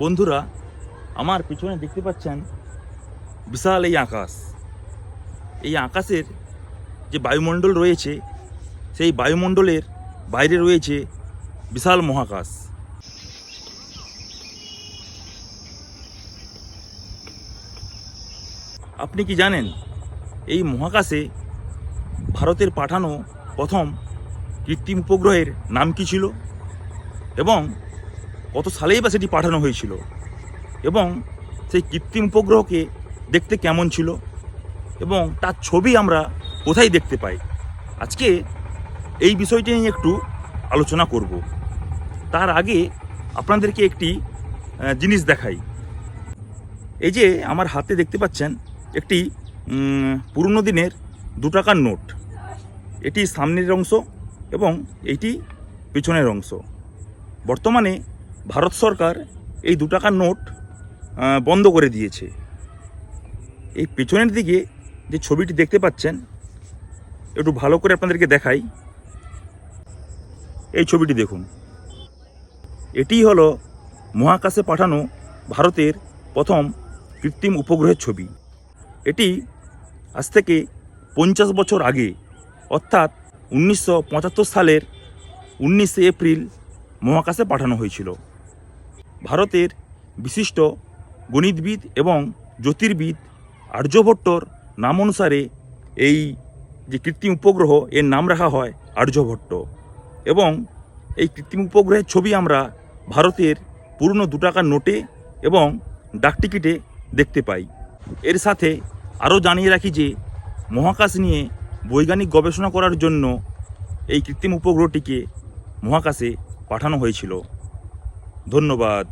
বন্ধুরা, আমার পিছনে দেখতে পাচ্ছেন বিশাল এই আকাশ। এই আকাশের যে বায়ুমণ্ডল রয়েছে, সেই বায়ুমণ্ডলের বাইরে রয়েছে বিশাল মহাকাশ। আপনি কি জানেন এই মহাকাশে ভারতের পাঠানো প্রথম কৃত্রিম উপগ্রহের নাম কি ছিল, এবং কত সালেই বা সেটি পাঠানো হয়েছিল, এবং সেই কৃত্রিম উপগ্রহকে দেখতে কেমন ছিল, এবং তার ছবি আমরা কোথায় দেখতে পাই? আজকে এই বিষয়টি নিয়ে একটু আলোচনা করব। তার আগে আপনাদেরকে একটি জিনিস দেখাই। এই যে আমার হাতে দেখতে পাচ্ছেন একটি পুরনো দিনের 2 টাকার নোট। এটি সামনের অংশ এবং এটি পেছনের অংশ। বর্তমানে ভারত সরকার এই 2 টাকার নোট বন্ধ করে দিয়েছে। এই পেছনের দিকে যে ছবিটি দেখতে পাচ্ছেন, একটু ভালো করে আপনাদেরকে দেখাই। এই ছবিটি দেখুন, এটি হলো মহাকাশে পাঠানো ভারতের প্রথম কৃত্রিম উপগ্রহের ছবি। এটি আজ থেকে 50 বছর আগে, অর্থাৎ 1975 সালের 19শে এপ্রিল মহাকাশে পাঠানো হয়েছিল। ভারতের বিশিষ্ট গণিতবিদ এবং জ্যোতির্বিদ আর্যভট্টর নাম অনুসারে এই যে কৃত্রিম উপগ্রহ, এর নাম রাখা হয় আর্যভট্ট। এবং এই কৃত্রিম উপগ্রহের ছবি আমরা ভারতের পুরনো 2 টাকার নোটে এবং ডাকটিকিটে দেখতে পাই। এর সাথে আরও জানিয়ে রাখি যে মহাকাশ নিয়ে বৈজ্ঞানিক গবেষণা করার জন্য এই কৃত্রিম উপগ্রহটিকে মহাকাশে পাঠানো হয়েছিল। ধন্যবাদ।